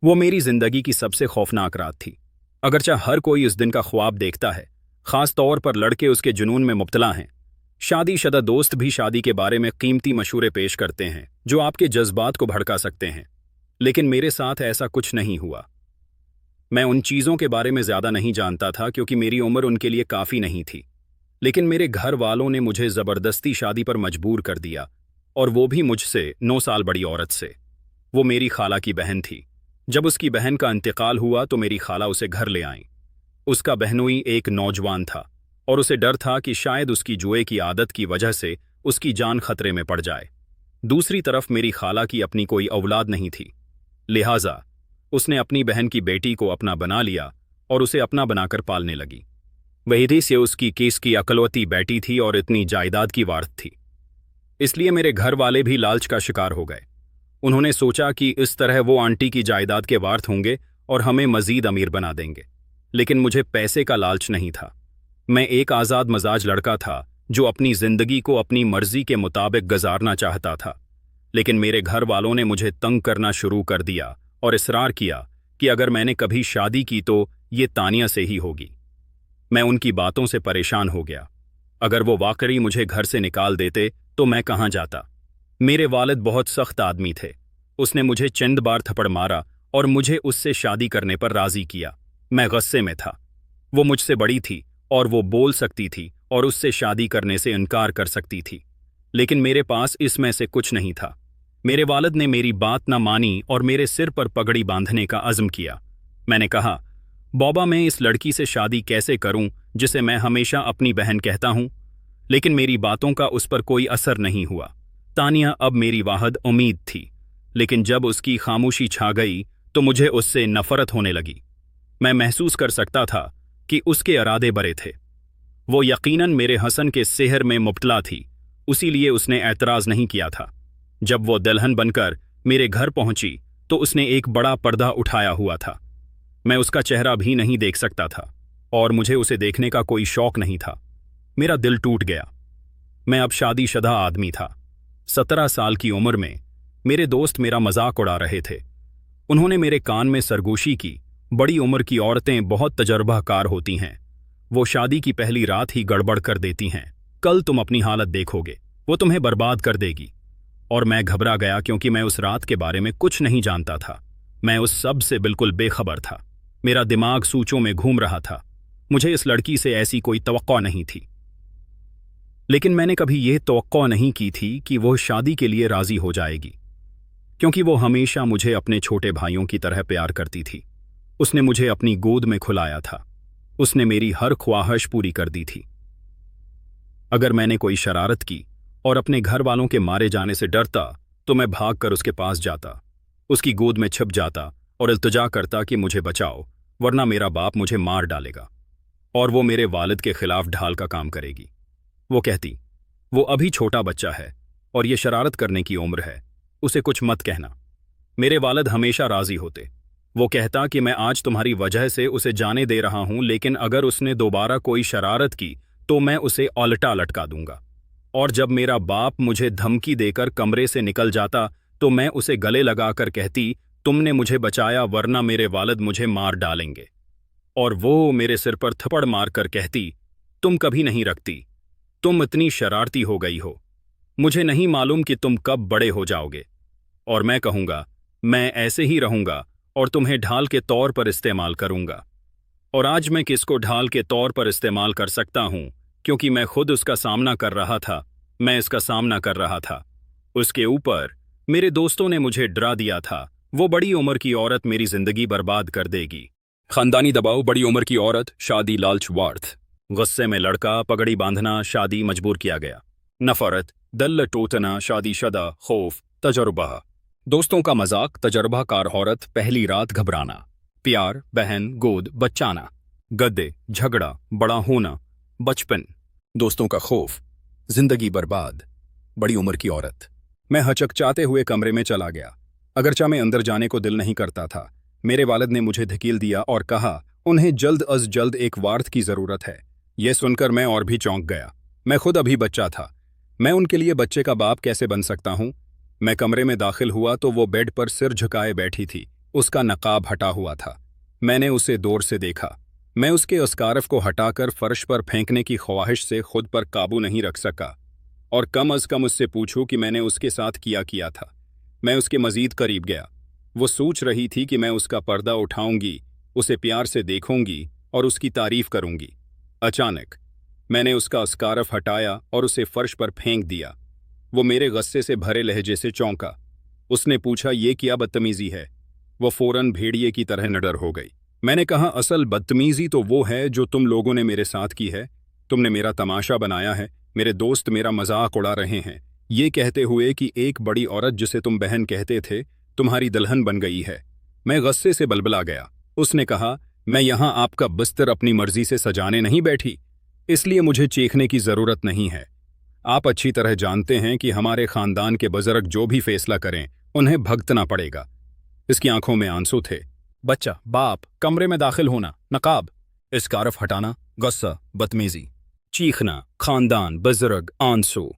वो मेरी जिंदगी की सबसे खौफनाक रात थी। अगरचा हर कोई इस दिन का ख्वाब देखता है, खास तौर पर लड़के उसके जुनून में मुब्तला हैं। शादीशुदा दोस्त भी शादी के बारे में कीमती मशूरे पेश करते हैं जो आपके जज्बात को भड़का सकते हैं, लेकिन मेरे साथ ऐसा कुछ नहीं हुआ। मैं उन चीज़ों के बारे में ज़्यादा नहीं जानता था क्योंकि मेरी उम्र उनके लिए काफ़ी नहीं थी, लेकिन मेरे घर वालों ने मुझे ज़बरदस्ती शादी पर मजबूर कर दिया, और वो भी मुझसे 9 साल बड़ी औरत से। वो मेरी खाला की बहन थी। जब उसकी बहन का इंतकाल हुआ तो मेरी खाला उसे घर ले आईं। उसका बहनोई एक नौजवान था और उसे डर था कि शायद उसकी जुए की आदत की वजह से उसकी जान खतरे में पड़ जाए। दूसरी तरफ मेरी खाला की अपनी कोई औलाद नहीं थी, लिहाजा उसने अपनी बहन की बेटी को अपना बना लिया और उसे अपना बनाकर पालने लगी। वही से उसकी केस की अकलौती बेटी थी और इतनी जायदाद की वारस थी, इसलिए मेरे घर वाले भी लालच का शिकार हो गए। उन्होंने सोचा कि इस तरह वो आंटी की जायदाद के वारिस होंगे और हमें मजीद अमीर बना देंगे, लेकिन मुझे पैसे का लालच नहीं था। मैं एक आज़ाद मजाज लड़का था जो अपनी जिंदगी को अपनी मर्जी के मुताबिक गुजारना चाहता था, लेकिन मेरे घर वालों ने मुझे तंग करना शुरू कर दिया और इसरार किया कि अगर मैंने कभी शादी की तो ये तानिया से ही होगी। मैं उनकी बातों से परेशान हो गया। अगर वो वाकई मुझे घर से निकाल देते तो मैं कहाँ जाता। मेरे वालिद बहुत सख्त आदमी थे। उसने मुझे चंद बार थप्पड़ मारा और मुझे उससे शादी करने पर राजी किया। मैं गुस्से में था। वो मुझसे बड़ी थी और वो बोल सकती थी और उससे शादी करने से इनकार कर सकती थी, लेकिन मेरे पास इसमें से कुछ नहीं था। मेरे वालिद ने मेरी बात न मानी और मेरे सिर पर पगड़ी बांधने का अज़्म किया। मैंने कहा, बौबा मैं इस लड़की से शादी कैसे करूं जिसे मैं हमेशा अपनी बहन कहता हूं। लेकिन मेरी बातों का उस पर कोई असर नहीं हुआ। तानिया अब मेरी वाहिद उम्मीद थी, लेकिन जब उसकी खामोशी छा गई तो मुझे उससे नफरत होने लगी। मैं महसूस कर सकता था कि उसके इरादे बड़े थे। वो यकीनन मेरे हसन के सेहर में मुब्तला थी, उसीलिए उसने एतराज़ नहीं किया था। जब वो दुल्हन बनकर मेरे घर पहुंची तो उसने एक बड़ा पर्दा उठाया हुआ था। मैं उसका चेहरा भी नहीं देख सकता था और मुझे उसे देखने का कोई शौक नहीं था। मेरा दिल टूट गया। मैं अब शादीशुदा आदमी था। 17 साल की उम्र में मेरे दोस्त मेरा मजाक उड़ा रहे थे। उन्होंने मेरे कान में सरगोशी की, बड़ी उम्र की औरतें बहुत तजर्बाकार होती हैं, वो शादी की पहली रात ही गड़बड़ कर देती हैं। कल तुम अपनी हालत देखोगे, वो तुम्हें बर्बाद कर देगी। और मैं घबरा गया क्योंकि मैं उस रात के बारे में कुछ नहीं जानता था। मैं उस सब से बिल्कुल बेखबर था। मेरा दिमाग सूचों में घूम रहा था। मुझे इस लड़की से ऐसी कोई तवक्को नहीं थी, लेकिन मैंने कभी यह तवक्को नहीं की थी कि वो शादी के लिए राजी हो जाएगी, क्योंकि वो हमेशा मुझे अपने छोटे भाइयों की तरह प्यार करती थी। उसने मुझे अपनी गोद में खुलाया था। उसने मेरी हर ख्वाहिश पूरी कर दी थी। अगर मैंने कोई शरारत की और अपने घर वालों के मारे जाने से डरता तो मैं भागकर उसके पास जाता, उसकी गोद में छिप जाता और इल्तिजा करता कि मुझे बचाओ, वरना मेरा बाप मुझे मार डालेगा और वो मेरे वालिद के खिलाफ ढाल का काम करेगी। वो कहती, वो अभी छोटा बच्चा है और ये शरारत करने की उम्र है, उसे कुछ मत कहना। मेरे वालिद हमेशा राजी होते। वो कहता कि मैं आज तुम्हारी वजह से उसे जाने दे रहा हूं, लेकिन अगर उसने दोबारा कोई शरारत की तो मैं उसे उल्टा लटका दूंगा। और जब मेरा बाप मुझे धमकी देकर कमरे से निकल जाता तो मैं उसे गले लगाकर कहती, तुमने मुझे बचाया वरना मेरे वालिद मुझे मार डालेंगे। और वो मेरे सिर पर थप्पड़ मारकर कहती, तुम कभी नहीं रखती, तुम इतनी शरारती हो गई हो, मुझे नहीं मालूम कि तुम कब बड़े हो जाओगे। और मैं कहूंगा, मैं ऐसे ही रहूंगा और तुम्हें ढाल के तौर पर इस्तेमाल करूंगा। और आज मैं किसको ढाल के तौर पर इस्तेमाल कर सकता हूं, क्योंकि मैं खुद उसका सामना कर रहा था। मैं इसका सामना कर रहा था। उसके ऊपर मेरे दोस्तों ने मुझे डरा दिया था, वो बड़ी उम्र की औरत मेरी जिंदगी बर्बाद कर देगी। खानदानी दबाव, बड़ी उम्र की औरत, शादी लालच वार्थ, गुस्से में लड़का, पगड़ी बांधना, शादी मजबूर किया गया, नफरत, दल टोटना, शादीशुदा, खौफ, तजुर्बा, दोस्तों का मजाक, तजर्बाकार औरत, पहली रात घबराना, प्यार, बहन, गोद, बच्चाना, गद्दे, झगड़ा, बड़ा होना, बचपन, दोस्तों का खौफ, जिंदगी बर्बाद, बड़ी उम्र की औरत। मैं हचकचाते हुए कमरे में चला गया। अगरचा मैं अंदर जाने को दिल नहीं करता था। मेरे वालिद ने मुझे धकेल दिया और कहा, उन्हें जल्द अज जल्द एक वार्थ की जरूरत है। यह सुनकर मैं और भी चौंक गया। मैं खुद अभी बच्चा था। मैं उनके लिए बच्चे का बाप कैसे बन सकता हूं? मैं कमरे में दाखिल हुआ तो वो बेड पर सिर झुकाए बैठी थी, उसका नकाब हटा हुआ था। मैंने उसे दूर से देखा। मैं उसके स्कार्फ को हटाकर फर्श पर फेंकने की ख्वाहिश से खुद पर काबू नहीं रख सका, और कम अज कम उससे पूछूं कि मैंने उसके साथ किया था। मैं उसके मजीद करीब गया। वो सोच रही थी कि मैं उसका पर्दा उठाऊंगी, उसे प्यार से देखूंगी और उसकी तारीफ करूंगी। अचानक मैंने उसका स्कार्फ हटाया और उसे फर्श पर फेंक दिया। वो मेरे गुस्से से भरे लहजे से चौंका। उसने पूछा, ये क्या बदतमीजी है? वो फौरन भेड़िए की तरह निडर हो गई। मैंने कहा, असल बदतमीजी तो वो है जो तुम लोगों ने मेरे साथ की है। तुमने मेरा तमाशा बनाया है, मेरे दोस्त मेरा मजाक उड़ा रहे हैं, ये कहते हुए कि एक बड़ी औरत जिसे तुम बहन कहते थे तुम्हारी दुल्हन बन गई है। मैं गुस्से से बलबला गया। उसने कहा, मैं यहां आपका बिस्तर अपनी मर्जी से सजाने नहीं बैठी, इसलिए मुझे चीखने की जरूरत नहीं है। आप अच्छी तरह जानते हैं कि हमारे खानदान के बुजुर्ग जो भी फैसला करें उन्हें भुगतना पड़ेगा। इसकी आंखों में आंसू थे। बच्चा, बाप, कमरे में दाखिल होना, नकाब, स्कार्फ हटाना, गुस्सा, बदतमीजी, चीखना, खानदान, बुजुर्ग, आंसू।